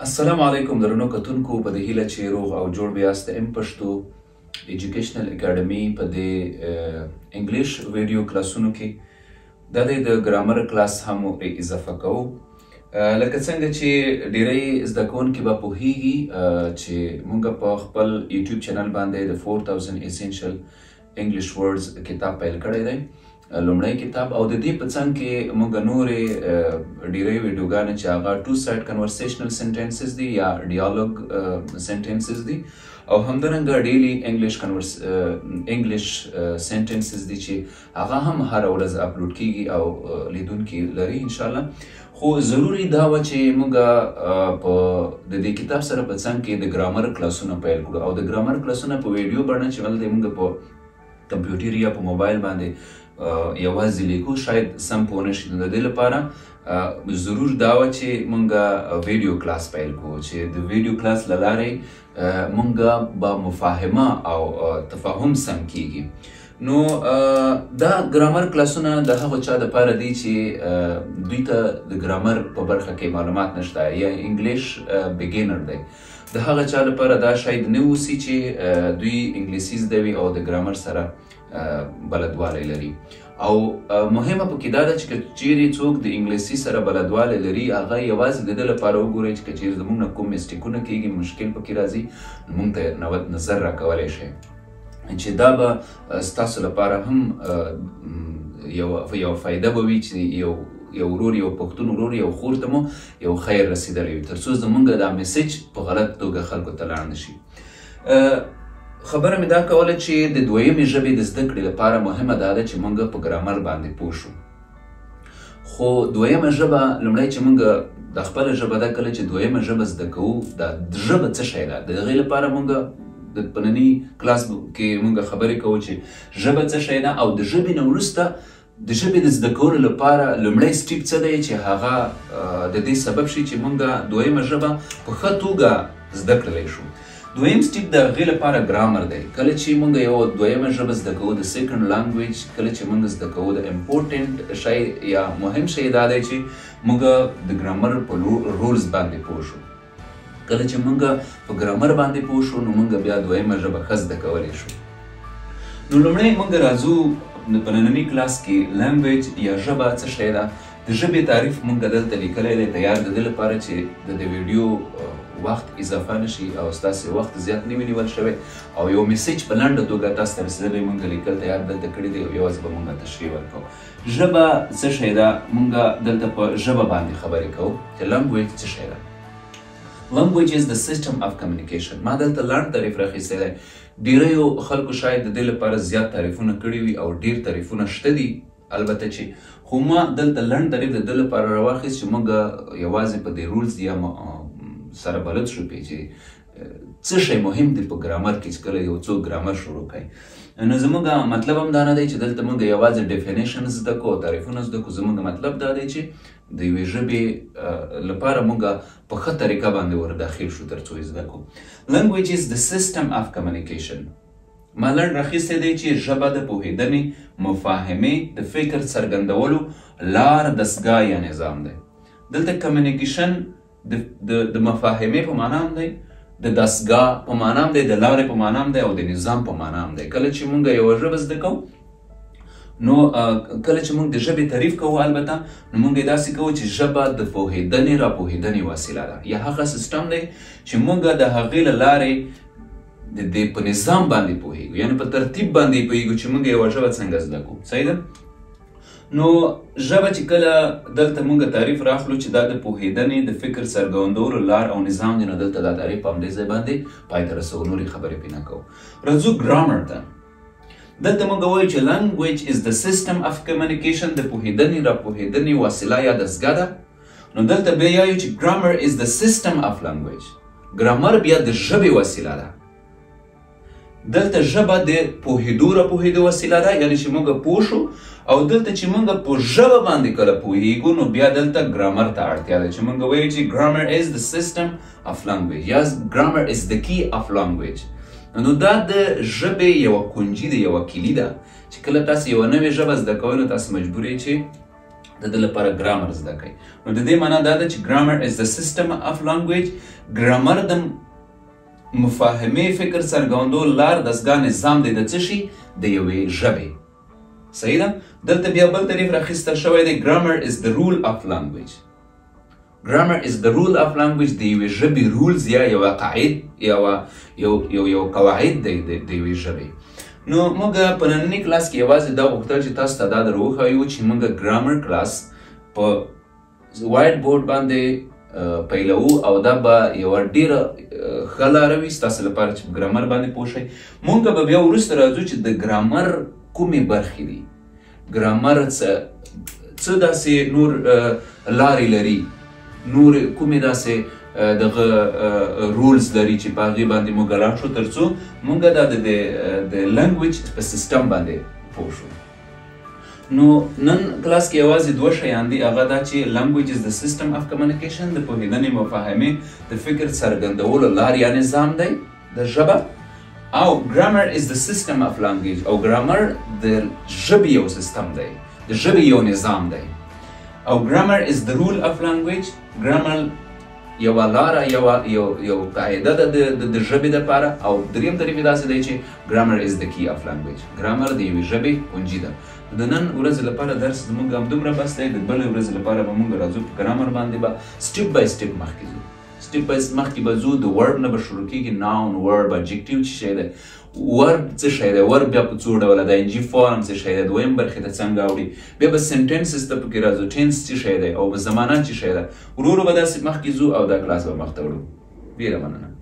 السلام علیکم درنو کتونکو په دې هیله چې روغ او جوړ بیاست ام پښتو ایجوکیشنل اکیډمي په دې انګلیش ویډیو کلاسونو کې د ګرامر کلاس هم اضافه کوو لکه څنګه چې ډیری زده کوونکي به پوهیږي چې موږ په خپل یوټیوب چینل باندې د 4000 اسینشل انګلیش ورډز کتاب پیل کړی دی لومړی کتاب او د دې په څنګ کې موږ نورې ډیری ویډیوګانې چې هغه ټو سایډ کنورسیشنل سنټنسز دي یا ډیالوګ سنټنسز دي او همدارنګه ډیلی انګلیش سنټنسز دي چې هغه هم هره ورځ اپلوډ کیږي او لیدونکي لري انشاءالله خو ضروري دا وه چې موږ په د دې کتاب سره په څنګ کې د ګرامر کلاسونه پیل کړو او د ګرامر کلاسونه په ویډیو بڼه چې ولته موږ په کمپیوټر یا په موبایل باندې یوازې لیکو شاید سم پوه نشي نو د دې لپاره ضرور دا وه چې موږ ویډیو کلاس پیل کوو چې د ویډیو کلاس له لارې موږ به مفاهمه او تفاهم سم کیږي نو دا ګرامر کلاسونه د هغو چا دپاره دي چې دوی ته د ګرامر په برخه کې معلومات نشته یا انګلیش بګینر دی د هغه چا لپاره دا شاید نه اوسي چې دوی انګلیسي زده وي او د ګرامر سره بلدوالی لري او مهمه پکې دا ده چې چیرې څوک د انګلیسي سره بلدوالی لري هغه یوازې د ده لپاره وګورئ چې چیرې زموږ نه کوم مسټیکونه کیږي مشکل پکې راځي نو موږ ته نظر راکولی شئ چې دا به ستاسو لپاره هم یو فایده به وي چې یو ورور یو پښتون ورور یو خور ته مو یو خیر رسیدلی وي تر څو زموږ دا میسج په غلط توګه خلکو ته لاړ نه شي خبره مې دا کوله چې د دویمې ژبې د زده کړې لپاره مهمه دا ده چې موږ په ګرامر باندې پوه شو خو دویمه ژبه لومړی چې موږ د خپله ژبه ده کله چې دویمه ژبه زده کوو دا ژبه څه شی ده د هغې لپاره موږ د پنني کلاس کې موږ خبرې کوو چې ژبه څه شی ده او د ژبې نه وروسته د ژبې د زده کولو لپاره لومړی سټیپ څه دی چې هغه د دې سبب شي چې موږ دویمه ژبه په ښه توګه زده کړلی شو دویم سټیپ د هغې لپاره ګرامر دی کله چې موږ یو دویمه ژبه زده کوو د سیکنډ لانګویج کله چې موږ زده کوو د امپورټنټ شی یا مهم شی دا دی چې موږ د ګرامر په رولز باندې پوه شو کله چې موږ په ګرامر باندې پوه شو نو موږ بیا دویمه ژبه ښه زده کولی شو نو لومړی موږ راځو په ننني کلاس کې لانګویج یا ژبه څه شی ده د ژبې تعریف موږ دلته لیکلی دی تیار د دې لپاره چې د دې ویډیو وخت اضافه نشي او ستاسې وخت زیات نه وي نیول شوی او یو میسیج په لنډه توګه تاسو ته رسېدلی موږ لیکل تیار دلته کړي دی او یوازې به موږ تشریح ورکوو ژبه څه شی ده موږ دلته په ژبه باندې خبرې کوو چې لنګویج څه شی ده لنګویج از د سیسټم اف کمیونیکیشن ما دلته لنډ تعریف راخیستی دی ډیریو خلکو شاید د دې لپاره زیات تعریفونه کړي وي او ډیر تعریفونه شته دي البته چې خو ما دلته لنډ تعریف د ده لپاره راواخیست چې موږ یوازې په دې رولز یا سره بلد شو چې څه شی مهم دی په ګرامر کې چې کله یو څوک ګرامر شروع کوي نو زموږ مطلب هم دا نه دی چې دلته موږ یوازې ډیفینیشن زده کوو تعریفونه زده کوو زموږ مطلب دا دی چې د یوې ژبې لپاره موږ په ښه طریقه باندې ور داخل شو تر څو یې زده کوو لنګویج از د سیسټم اف کمیونیکیشن ما لنډ راخیستی دی چې ژبه د پوهېدنې مفاهمې د فکر څرګندولو لار دستګاه یا نظام دی دلته کمیونیکیشن د مفاهمې په معنا هم دی د دستګاه په معنا هم دی د لارې په معنا هم دی او د نظام په معنا هم دی کله چې موږ یوه ژبه زده کوو نو کله چې موږ د ژبې تعریف کوو البته نو موږ یې داسې کوو چې ژبه د پوهېدنې راپوهېدنې وسیله ده یا هغه سیسټم دی چې موږ د هغې له لارې د دې په نظام باندې پوهېږو یعنې په ترتیب باندې پوهېږو چې موږ یوه ژبه څنګه زده کوو صحیح ده نو ژبه چې کله دلته موږ تعریف راخلو چې دا د پوهېدنې د فکر څرګندولو لار او نظام دی نو دلته دا تعریف په همدې ځای باندې پای ته رسوو نورې خبرې پرې نه کوو راځو ګرامر ته دلته موږ وایو چې لنګویج از د سیسټم اف کمیونیکیشن د پوهېدنې راپوهېدنې وسیله یا دستګاه ده نو دلته بیا یایو چې ګرامر از د سیسټم اف لنګویج ګرامر بیا د ژبې وسیله ده دلته ژبه د پوهېدو راپوهېدو وسیله ده یعنې چې موږ پوه شو او دلته چې موږ په ژبه باندې کله پوهېږو نو بیا دلته ګرامر ته اړتیا ده چې موږ وایو چې ګرامر از د سیسټم اف لنګویج یا ګرامر از د کی اف لنګویج نو دا د ژبې یوه کنجي ده یوه کلي ده چې کله تاسو یوه نوې ژبه زده کوئ نو تاسو مجبور یې چې د دې لپاره ګرامر زده کوي. نو د دې معنا دا ده چې ګرامر از د سیستم اف لانګویج. ګرامر د مفاهمې فکر څرګندولو لار دستګاه نظام دی د څه شي؟ د یوې ژبې. صحیح ده؟ دلته بیا بل تعریف راخیستل شوی دی. ګرامر از د رول اف لانګویج. ګرامر از د رول اف لانګویج، د یوې ژبې رولز یا یو قواعد یو قواعد دی د یوې ژبې. نو موږ په ننني کلاس کې یوازې دا غوښتل چې تاسو ته دا در وښیو چې موږ ګرامر کلاس په وایټ بورډ باندې پیلوو او دا به یوه ډېره ښه لاره وي ستاسو لپاره چې په ګرامر باندې پوه شئ. موږ به بیا وروسته راځو چې د ګرامر کومې برخې دي، ګرامر څه داسې نور لارې لري، نور کومې داسې دغه رولز لري چې په هغې باندې موږ لاړ شو تر څو موږ دا د لنګویج په سیسټم باندې پوه شو. نو نن کلاس کې یوازې دوه شیان دي، هغه دا چې لنګویج از د سیسټم اف کمیونیکیشن، د پوهېدنې مفاهمې د فکر څرګندولو لار یا نظام دی د ژبه، او ګرامر از د سیسټم اف لانګویج، او ګرامر د ژبې یو سیسټم دی، د ژبې یو نظام دی. او ګرامر از د رول اف لانګویج، ګرامر یوه لاره یو قاعده ده د ژبې دپاره. او دریم تعریف یې داسې دی چې ګرامر از د کی اف لانګویج، ګرامر د یوې ژبې کنجي ده. د نن ورځې لپاره درس زموږ همدومره بس دی، د بلې ورځې لپاره به موږ راځو په ګرامر باندې به سټپ بای سټپ مخکې ځو. سټپ بای مخکې به ځو، د ورب نه به شروع کېږي، ناون، ورب، اډجکټیو څه شی دی، ورب څه شی دی، ورب بیا په څو ډوله دی، انجي فارم څه شی دی، دویم برخې ته څنګه اوړي، بیا به سنټنسز ته پکې راځو، ټینس څه شی دی او زمانه څه شی ده. ورو ورو به داسې مخکې ځو او دا کلاس به مخته وړو. ډېره مننه.